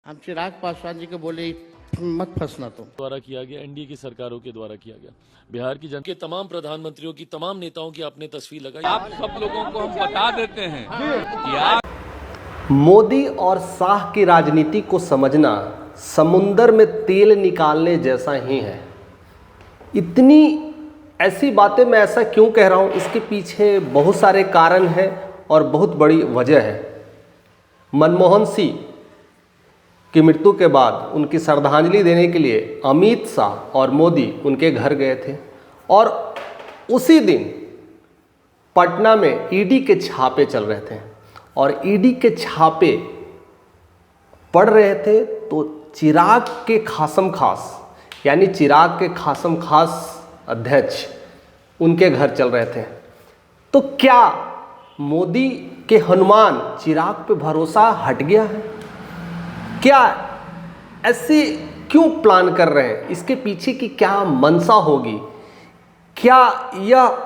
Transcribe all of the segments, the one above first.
हम चिराग पासवान जी को बोले मत फंसना तुम। द्वारा किया गया, एनडीए की सरकारों के द्वारा किया गया। बिहार की जनता के तमाम प्रधानमंत्रियों की, तमाम नेताओं की आपने तस्वीर लगाई। आप सब लोगों को हम बता देते हैं कि आप मोदी और शाह की राजनीति को समझना समुंदर में तेल निकालने जैसा ही है। इतनी ऐसी बातें मैं ऐसा क्यों कह रहा हूँ, इसके पीछे बहुत सारे कारण हैं और बहुत बड़ी वजह है। मनमोहन सिंह की मृत्यु के बाद उनकी श्रद्धांजलि देने के लिए अमित शाह और मोदी उनके घर गए थे और उसी दिन पटना में ईडी के छापे चल रहे थे और ईडी के छापे पड़ रहे थे तो चिराग के खासम खास यानी चिराग के खासम खास अध्यक्ष उनके घर चल रहे थे। तो क्या मोदी के हनुमान चिराग पे भरोसा हट गया है? क्या ऐसे क्यों प्लान कर रहे हैं? इसके पीछे की क्या मंशा होगी? क्या यह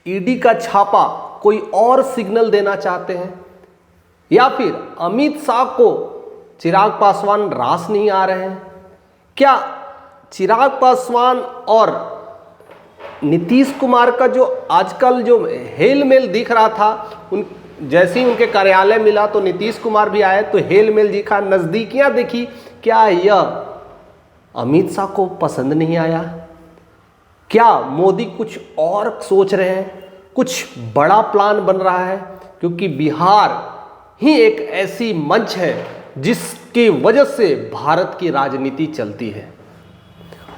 ईडी का छापा कोई और सिग्नल देना चाहते हैं या फिर अमित शाह को चिराग पासवान रास नहीं आ रहे हैं? क्या चिराग पासवान और नीतीश कुमार का जो आजकल जो हेल मेल दिख रहा था, उन जैसे ही उनके कार्यालय मिला तो नीतीश कुमार भी आए तो हेल मेल दिखा, नज़दीकियां देखी, क्या यह अमित शाह को पसंद नहीं आया? क्या मोदी कुछ और सोच रहे हैं? कुछ बड़ा प्लान बन रहा है? क्योंकि बिहार ही एक ऐसी मंच है जिसकी वजह से भारत की राजनीति चलती है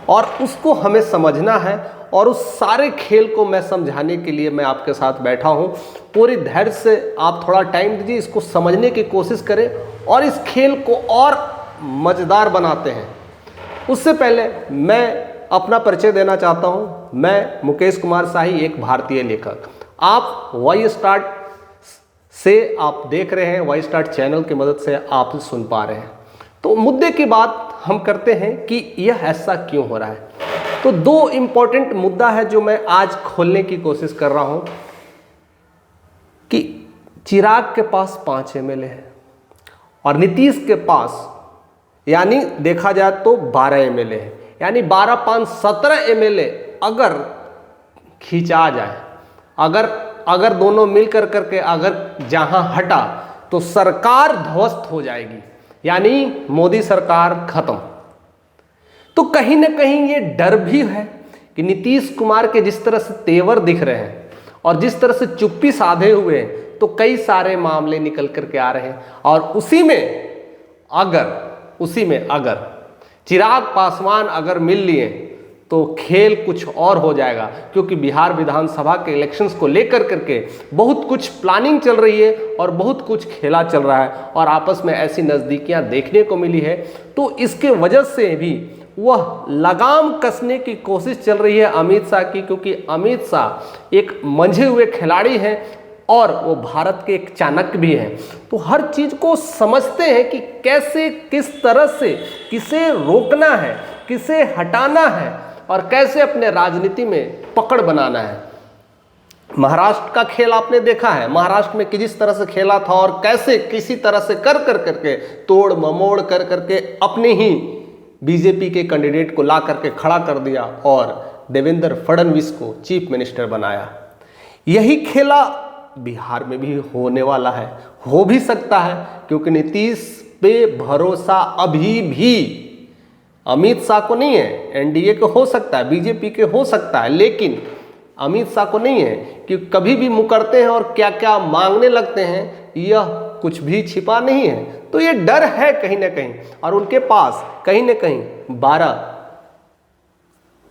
और उसको हमें समझना है। और उस सारे खेल को मैं समझाने के लिए मैं आपके साथ बैठा हूँ। पूरी धैर्य से आप थोड़ा टाइम दीजिए, इसको समझने की कोशिश करें और इस खेल को और मज़ेदार बनाते हैं। उससे पहले मैं अपना परिचय देना चाहता हूँ। मैं मुकेश कुमार शाही, एक भारतीय लेखक। आप वाई स्टार्ट से आप देख रहे हैं, वाई स्टार्ट चैनल की मदद से आप सुन पा रहे हैं। तो मुद्दे की बात हम करते हैं कि यह ऐसा क्यों हो रहा है। तो दो इम्पॉर्टेंट मुद्दा है जो मैं आज खोलने की कोशिश कर रहा हूं कि चिराग के पास 5 एमएलए है और नीतीश के पास यानी देखा जाए तो 12 एमएलए है, यानी 12 5 17 एमएलए अगर खींचा जाए, अगर दोनों मिलकर करके अगर जहां हटा तो सरकार ध्वस्त हो जाएगी, यानी मोदी सरकार खत्म। तो कहीं ना कहीं ये डर भी है कि नीतीश कुमार के जिस तरह से तेवर दिख रहे हैं और जिस तरह से चुप्पी साधे हुए हैं, तो कई सारे मामले निकल करके आ रहे हैं और उसी में अगर चिराग पासवान अगर मिल लिए तो खेल कुछ और हो जाएगा। क्योंकि बिहार विधानसभा के इलेक्शंस को लेकर करके बहुत कुछ प्लानिंग चल रही है और बहुत कुछ खेला चल रहा है और आपस में ऐसी नज़दीकियां देखने को मिली है। तो इसके वजह से भी वह लगाम कसने की कोशिश चल रही है अमित शाह की, क्योंकि अमित शाह एक मंझे हुए खिलाड़ी हैं और वो भारत के एक चाणक्य भी हैं। तो हर चीज़ को समझते हैं कि कैसे किस तरह से किसे रोकना है, किसे हटाना है और कैसे अपने राजनीति में पकड़ बनाना है। महाराष्ट्र का खेल आपने देखा है, महाराष्ट्र में किस तरह से खेला था और कैसे किसी तरह से कर करके तोड़ ममोड़ कर करके अपने ही बीजेपी के कैंडिडेट को ला करके खड़ा कर दिया और देवेंद्र फडणवीस को चीफ मिनिस्टर बनाया। यही खेला बिहार में भी होने वाला है, हो भी सकता है, क्योंकि नीतीश पे भरोसा अभी भी अमित शाह को नहीं है। एनडीए को हो सकता है, बीजेपी के हो सकता है, लेकिन अमित शाह को नहीं है कि कभी भी मुकरते हैं और क्या क्या मांगने लगते हैं, यह कुछ भी छिपा नहीं है। तो ये डर है कहीं ना कहीं और उनके पास कहीं ना कहीं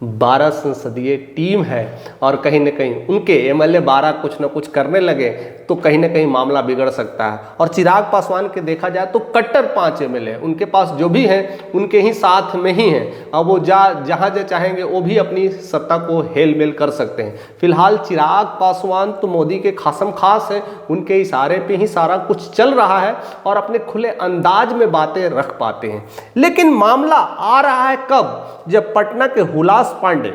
12 संसदीय टीम है और कहीं ना कहीं उनके एमएलए 12 कुछ ना कुछ करने लगे तो कहीं ना कहीं मामला बिगड़ सकता है। और चिराग पासवान के देखा जाए तो कट्टर 5 एमएलए उनके पास जो भी हैं उनके ही साथ में ही हैं। अब वो जहाँ चाहेंगे वो भी अपनी सत्ता को हेल मेल कर सकते हैं। फिलहाल चिराग पासवान तो मोदी के खासम खास है, उनके इशारे पे ही सारा कुछ चल रहा है और अपने खुले अंदाज में बातें रख पाते हैं। लेकिन मामला आ रहा है कब? जब पटना के हुलास पांडे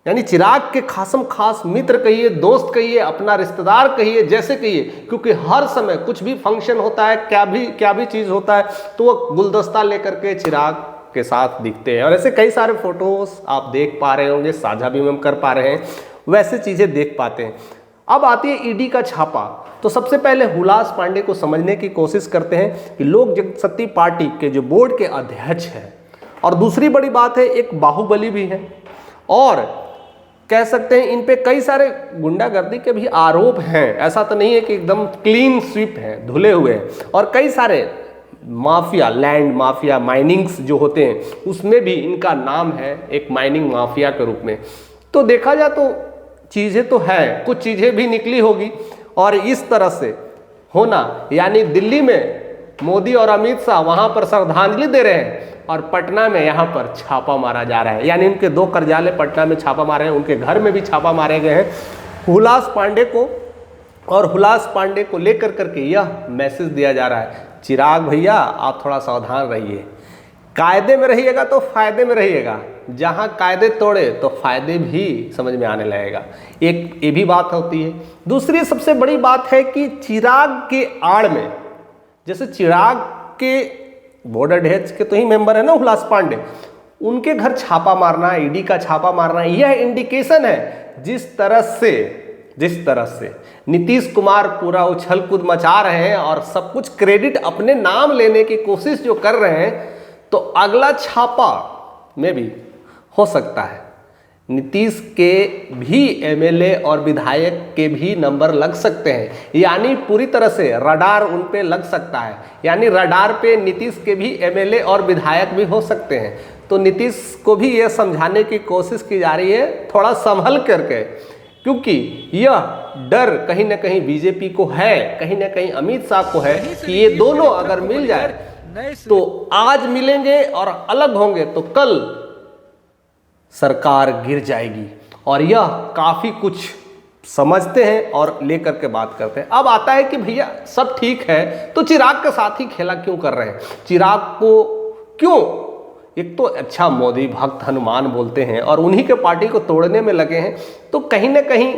यानी चिराग के खासम खास मित्र कहिए, दोस्त कहिए, अपना रिश्तेदार कहिए, जैसे कहिए, क्योंकि हर समय कुछ भी फंक्शन होता है, क्या भी चीज़ होता है तो वो गुलदस्ता लेकर के चिराग के साथ दिखते हैं। और ऐसे कई सारे फोटोज आप देख पा रहे होंगे, साझा भी हम कर पा रहे हैं, वैसे चीज़ें देख पाते हैं। अब आती है ईडी का छापा। तो सबसे पहले हुलास पांडे को समझने की कोशिश करते हैं कि लोक जनशक्ति पार्टी के जो बोर्ड के अध्यक्ष हैं, और दूसरी बड़ी बात है एक बाहुबली भी है, और कह सकते हैं इन पे कई सारे गुंडागर्दी के भी आरोप हैं। ऐसा तो नहीं है कि एकदम क्लीन स्वीप है, धुले हुए हैं, और कई सारे माफिया, लैंड माफिया, माइनिंग्स जो होते हैं उसमें भी इनका नाम है एक माइनिंग माफिया के रूप में। तो देखा जाए तो चीज़ें तो है, कुछ चीज़ें भी निकली होगी, और इस तरह से होना, यानी दिल्ली में मोदी और अमित शाह वहाँ पर श्रद्धांजलि दे रहे हैं और पटना में यहाँ पर छापा मारा जा रहा है। यानी उनके 2 कार्यालय पटना में छापा मारे हैं, उनके घर में भी छापा मारे गए हैं हुलास पांडे को, और हुलास पांडे को लेकर करके यह मैसेज दिया जा रहा है, चिराग भैया आप थोड़ा सावधान रहिए, कायदे में रहिएगा तो फायदे में रहिएगा, जहां कायदे तोड़े तो फायदे भी समझ में आने लगेगा। एक ये भी बात होती है। दूसरी सबसे बड़ी बात है कि चिराग के आड़ में, जैसे चिराग के बोर्ड अध्यक्ष के तो ही मेंबर है ना हुलास पांडे, उनके घर छापा मारना, ईडी का छापा मारना, यह इंडिकेशन है जिस तरह से नीतीश कुमार पूरा उछल कूद मचा रहे हैं और सब कुछ क्रेडिट अपने नाम लेने की कोशिश जो कर रहे हैं, तो अगला छापा में भी हो सकता है नीतीश के भी एमएलए और विधायक के भी नंबर लग सकते हैं, यानी पूरी तरह से रडार उन पे लग सकता है, यानी रडार पे नीतीश के भी एमएलए और विधायक भी हो सकते हैं। तो नीतीश को भी ये समझाने की कोशिश की जा रही है थोड़ा संभल करके, क्योंकि यह डर कहीं ना कहीं बीजेपी को है, कहीं ना कहीं अमित शाह को है कि ये दोनों अगर मिल जाए तो आज मिलेंगे और अलग होंगे तो कल सरकार गिर जाएगी, और यह काफी कुछ समझते हैं और लेकर के बात करते हैं। अब आता है कि भैया सब ठीक है तो चिराग के साथ ही खेला क्यों कर रहे हैं, चिराग को क्यों, एक तो अच्छा मोदी भक्त हनुमान बोलते हैं और उन्हीं के पार्टी को तोड़ने में लगे हैं, तो कहीं ना कहीं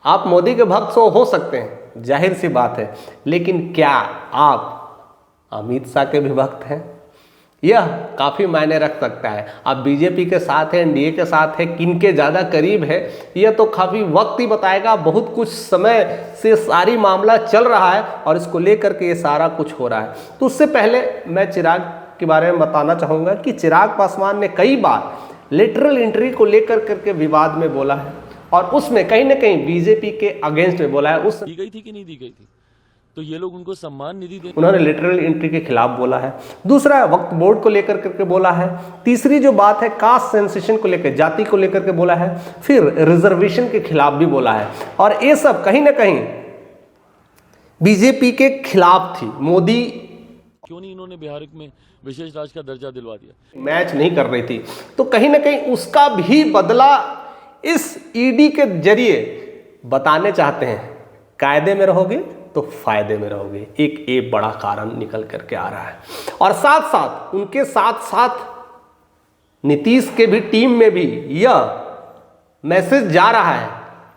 आप मोदी के भक्त हो सकते हैं, जाहिर सी बात है, लेकिन क्या आप अमित शाह के भी भक्त हैं? यह काफ़ी मायने रख सकता है। आप बीजेपी के साथ हैं, एनडीए के साथ है, किन के ज़्यादा करीब है यह तो काफ़ी वक्त ही बताएगा। बहुत कुछ समय से सारी मामला चल रहा है और इसको लेकर के ये सारा कुछ हो रहा है। तो उससे पहले मैं चिराग के बारे में बताना चाहूँगा कि चिराग पासवान ने कई बार लेटरल एंट्री को लेकर करके विवाद में बोला है, और उसमें कहीं ना कहीं बीजेपी के अगेंस्ट में बोला है। उस दी गई थी कि नहीं दी गई थी, तो ये लोग उनको सम्मान निधि दे, उन्होंने लिटरल एंट्री के खिलाफ बोला है। दूसरा वक्फ बोर्ड को लेकर करके बोला है। तीसरी जो बात है कास्ट सेंसेशन को लेकर, जाति को लेकर के बोला है। फिर रिजर्वेशन के खिलाफ भी बोला है, और ये सब कहीं ना कहीं बीजेपी के खिलाफ थी। मोदी क्यों नहीं इन्होंने बिहार में विशेष राज्य का दर्जा दिलवा दिया, मैच नहीं कर रही थी, तो कहीं ना कहीं उसका भी बदला इस ईडी के जरिए बताने चाहते हैं, कायदे में रहोगे तो फायदे में रहोगे। एक बड़ा कारण निकल करके आ रहा है, और साथ साथ उनके साथ साथ नीतीश के भी टीम में भी यह मैसेज जा रहा है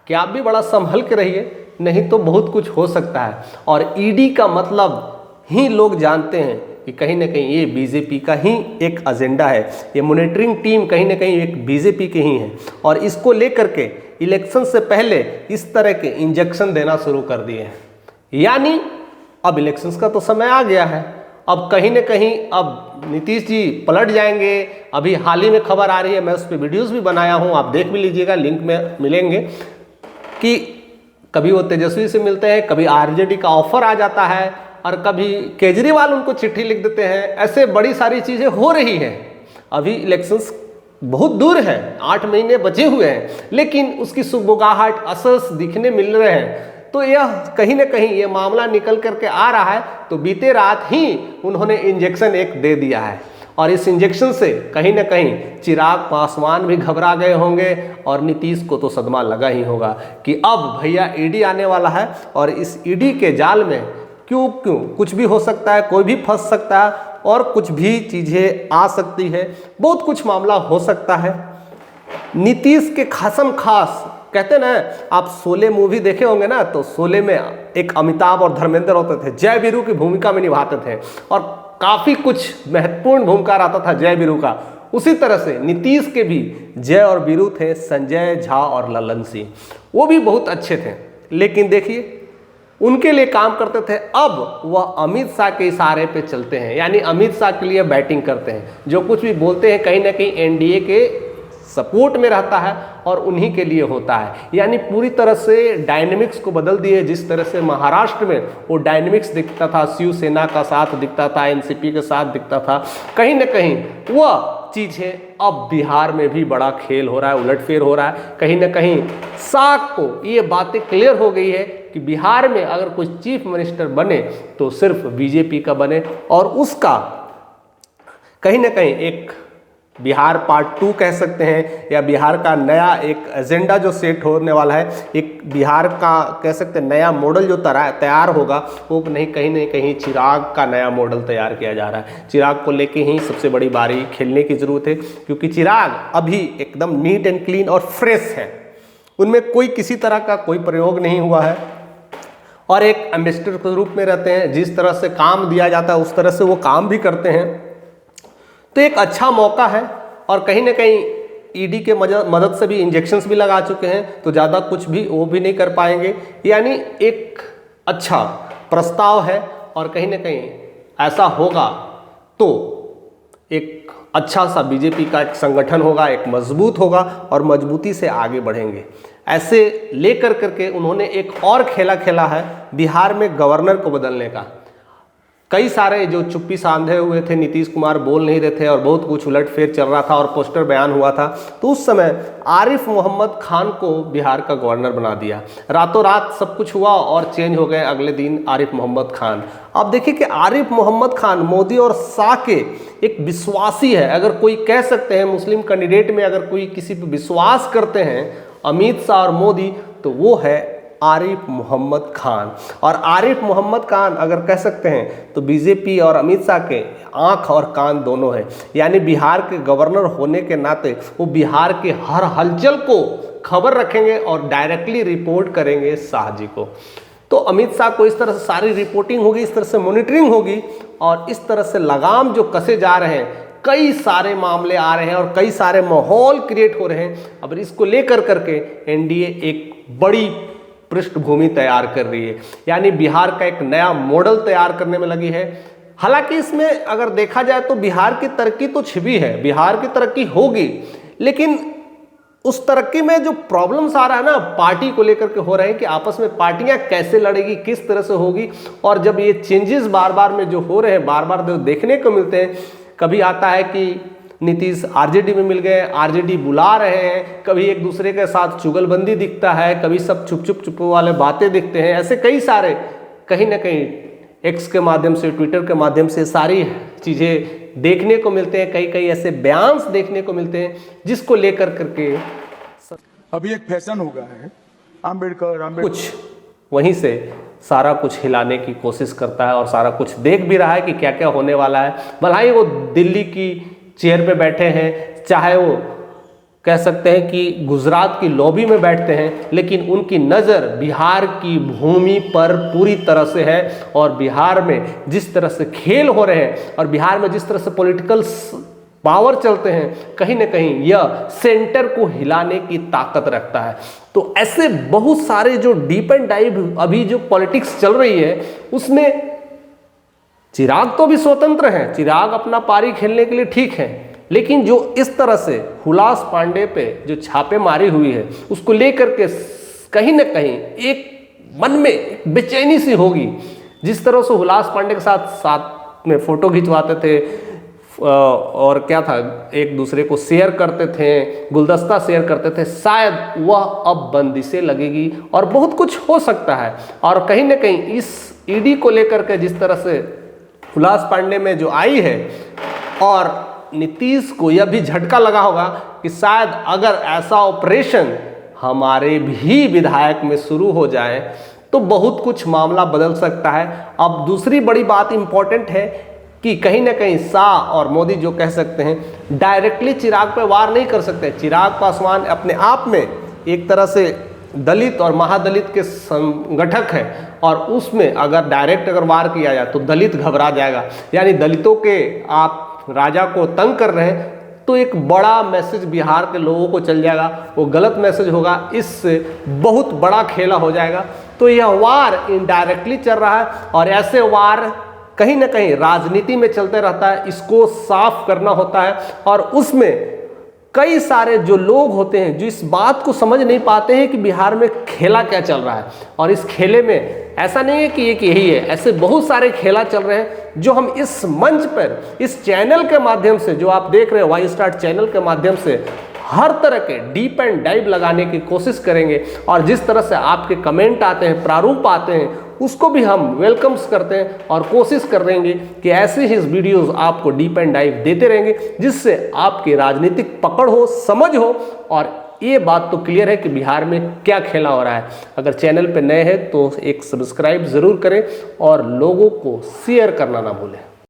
कि आप भी बड़ा संभल के रहिए, नहीं तो बहुत कुछ हो सकता है। और ईडी का मतलब ही लोग जानते हैं कि कहीं ना कहीं ये बीजेपी का ही एक एजेंडा है, ये मॉनिटरिंग टीम कहीं ना कहीं एक बीजेपी की ही है, और इसको लेकर के इलेक्शन से पहले इस तरह के इंजेक्शन देना शुरू कर दिए हैं। यानी अब इलेक्शंस का तो समय आ गया है, अब कहीं ना कहीं अब नीतीश जी पलट जाएंगे। अभी हाल ही में खबर आ रही है, मैं उस पर वीडियोस भी बनाया हूं, आप देख भी लीजिएगा, लिंक में मिलेंगे, कि कभी वो तेजस्वी से मिलते हैं, कभी आरजेडी का ऑफर आ जाता है, और कभी केजरीवाल उनको चिट्ठी लिख देते हैं। ऐसे बड़ी सारी चीज़ें हो रही हैं। अभी इलेक्शंस बहुत दूर हैं, 8 महीने बचे हुए हैं, लेकिन उसकी सुगबुगाहट असर्स दिखने मिल रहे हैं। तो यह कहीं ना कहीं ये मामला निकल करके आ रहा है। तो बीते रात ही उन्होंने इंजेक्शन एक दे दिया है, और इस इंजेक्शन से कहीं ना कहीं चिराग पासवान भी घबरा गए होंगे, और नीतीश को तो सदमा लगा ही होगा कि अब भैया ईडी आने वाला है, और इस ईडी के जाल में क्यों कुछ भी हो सकता है, कोई भी फंस सकता है, और कुछ भी चीज़ें आ सकती है, बहुत कुछ मामला हो सकता है। नीतीश के खासम खास कहते ना, आप शोले मूवी देखे होंगे ना, तो शोले में एक अमिताभ और धर्मेंद्र होते थे, जय वीरू की भूमिका में निभाते थे और काफ़ी कुछ महत्वपूर्ण भूमिका रहता था जय वीरू का। उसी तरह से नीतीश के भी जय और वीरू थे संजय झा और ललन सिंह, वो भी बहुत अच्छे थे। लेकिन देखिए उनके लिए काम करते थे, अब वह अमित शाह के इशारे पे चलते हैं, यानी अमित शाह के लिए बैटिंग करते हैं। जो कुछ भी बोलते हैं कहीं ना कहीं एनडीए के सपोर्ट में रहता है और उन्हीं के लिए होता है। यानी पूरी तरह से डायनेमिक्स को बदल दिए। जिस तरह से महाराष्ट्र में वो डायनेमिक्स दिखता था, शिवसेना का साथ दिखता था, एनसीपी के साथ दिखता था, कहीं ना कहीं वह चीज़ें अब बिहार में भी बड़ा खेल हो रहा है, उलटफेर हो रहा है। कहीं ना कहीं शाह को ये बातें क्लियर हो गई है कि बिहार में अगर कोई चीफ मिनिस्टर बने तो सिर्फ बीजेपी का बने, और उसका कहीं ना कहीं एक बिहार पार्ट 2 कह सकते हैं, या बिहार का नया एक एजेंडा जो सेट होने वाला है, एक बिहार का कह सकते हैं नया मॉडल जो तैयार होगा, वो नहीं कहीं ना कहीं चिराग का नया मॉडल तैयार किया जा रहा है। चिराग को लेके ही सबसे बड़ी बारी खेलने की ज़रूरत है, क्योंकि चिराग अभी एकदम नीट एंड क्लीन और फ्रेश है, उनमें कोई किसी तरह का कोई प्रयोग नहीं हुआ है और एक एम्बेसडर के रूप में रहते हैं। जिस तरह से काम दिया जाता है उस तरह से वो काम भी करते हैं, तो एक अच्छा मौका है। और कहीं ना कहीं ईडी के मदद से भी इंजेक्शंस भी लगा चुके हैं, तो ज़्यादा कुछ भी वो भी नहीं कर पाएंगे। यानी एक अच्छा प्रस्ताव है और कहीं ना कहीं ऐसा होगा तो एक अच्छा सा बीजेपी का एक संगठन होगा, एक मजबूत होगा और मजबूती से आगे बढ़ेंगे। ऐसे लेकर करके उन्होंने एक और खेला है बिहार में गवर्नर को बदलने का। कई सारे जो चुप्पी साधे हुए थे, नीतीश कुमार बोल नहीं रहे थे और बहुत कुछ उलटफेर चल रहा था और पोस्टर बयान हुआ था, तो उस समय आरिफ मोहम्मद खान को बिहार का गवर्नर बना दिया। रातों रात सब कुछ हुआ और चेंज हो गए अगले दिन आरिफ मोहम्मद खान। अब देखिए कि आरिफ मोहम्मद खान मोदी और शाह के एक विश्वासी है। अगर कोई कह सकते हैं मुस्लिम कैंडिडेट में अगर कोई किसी पर विश्वास करते हैं अमित शाह और मोदी, तो वो है आरिफ मोहम्मद खान। और आरिफ मोहम्मद खान अगर कह सकते हैं तो बीजेपी और अमित शाह के आंख और कान दोनों हैं। यानी बिहार के गवर्नर होने के नाते वो बिहार के हर हलचल को खबर रखेंगे और डायरेक्टली रिपोर्ट करेंगे शाह जी को। तो अमित शाह को इस तरह से सारी रिपोर्टिंग होगी, इस तरह से मॉनिटरिंग होगी और इस तरह से लगाम जो कसे जा रहे हैं, कई सारे मामले आ रहे हैं और कई सारे माहौल क्रिएट हो रहे हैं। अब इसको लेकर करके एनडीए एक बड़ी पृष्ठभूमि तैयार कर रही है, यानी बिहार का एक नया मॉडल तैयार करने में लगी है। हालांकि इसमें अगर देखा जाए तो बिहार की तरक्की तो छिपी है, बिहार की तरक्की होगी, लेकिन उस तरक्की में जो प्रॉब्लम्स आ रहा है ना पार्टी को लेकर के हो रहे हैं कि आपस में पार्टियां कैसे लड़ेगी, किस तरह से होगी। और जब ये चेंजेस बार बार में जो हो रहे हैं, बार बार जो देखने को मिलते हैं, कभी आता है कि नीतीश आरजेडी में मिल गए, आरजेडी बुला रहे हैं, कभी एक दूसरे के साथ चुगलबंदी दिखता है, कभी सब चुप वाले बातें दिखते हैं। ऐसे कई सारे कहीं ना कहीं एक्स के माध्यम से, ट्विटर के माध्यम से सारी चीज़ें देखने को मिलते हैं। कई ऐसे बयान्स देखने को मिलते हैं जिसको लेकर करके अभी एक फैशन हो गया है आम्बेडकर कुछ वहीं से सारा कुछ हिलाने की कोशिश करता है और सारा कुछ देख भी रहा है कि क्या क्या होने वाला है। भलाई वो दिल्ली की चेयर पे बैठे हैं, चाहे वो कह सकते हैं कि गुजरात की लॉबी में बैठते हैं, लेकिन उनकी नज़र बिहार की भूमि पर पूरी तरह से है। और बिहार में जिस तरह से खेल हो रहे हैं और बिहार में जिस तरह से पॉलिटिकल पावर चलते हैं, कहीं ना कहीं यह सेंटर को हिलाने की ताकत रखता है। तो ऐसे बहुत सारे जो डीप एंड डाइव अभी जो पॉलिटिक्स चल रही है उसमें चिराग तो भी स्वतंत्र हैं, चिराग अपना पारी खेलने के लिए ठीक है, लेकिन जो इस तरह से हुलास पांडे पे जो छापेमारी हुई है उसको लेकर के कहीं ना कहीं एक मन में बेचैनी सी होगी। जिस तरह से हुलास पांडे के साथ में फोटो खिंचवाते थे और क्या था, एक दूसरे को शेयर करते थे, गुलदस्ता शेयर करते थे, शायद वह अब बंदिशें लगेगी और बहुत कुछ हो सकता है। और कहीं ना कहीं इस ईडी को लेकर के जिस तरह से हुलास पांडे में जो आई है, और नीतीश को यह भी झटका लगा होगा कि शायद अगर ऐसा ऑपरेशन हमारे भी विधायक में शुरू हो जाए तो बहुत कुछ मामला बदल सकता है। अब दूसरी बड़ी बात इंपॉर्टेंट है कि कहीं ना कहीं शाह और मोदी जो कह सकते हैं डायरेक्टली चिराग पे वार नहीं कर सकते। चिराग पासवान अपने आप में एक तरह से दलित और महादलित के संगठक है, और उसमें अगर डायरेक्ट अगर वार किया जाए तो दलित घबरा जाएगा, यानी दलितों के आप राजा को तंग कर रहे हैं, तो एक बड़ा मैसेज बिहार के लोगों को चल जाएगा, वो गलत मैसेज होगा, इससे बहुत बड़ा खेला हो जाएगा। तो यह वार इनडायरेक्टली चल रहा है, और ऐसे वार कहीं ना कहीं राजनीति में चलते रहता है, इसको साफ करना होता है। और उसमें कई सारे जो लोग होते हैं जो इस बात को समझ नहीं पाते हैं कि बिहार में खेला क्या चल रहा है, और इस खेले में ऐसा नहीं है कि एक यही है, ऐसे बहुत सारे खेला चल रहे हैं जो हम इस मंच पर, इस चैनल के माध्यम से, जो आप देख रहे हैं वाई स्टार चैनल के माध्यम से, हर तरह के डीप एंड डाइव लगाने की कोशिश करेंगे। और जिस तरह से आपके कमेंट आते हैं, प्रारूप आते हैं, उसको भी हम वेलकम्स करते हैं और कोशिश कर रहेंगे कि ऐसे ही वीडियोस आपको डीप एंड डाइव देते रहेंगे, जिससे आपकी राजनीतिक पकड़ हो, समझ हो, और ये बात तो क्लियर है कि बिहार में क्या खेला हो रहा है। अगर चैनल पे नए हैं तो एक सब्सक्राइब ज़रूर करें और लोगों को शेयर करना ना भूलें।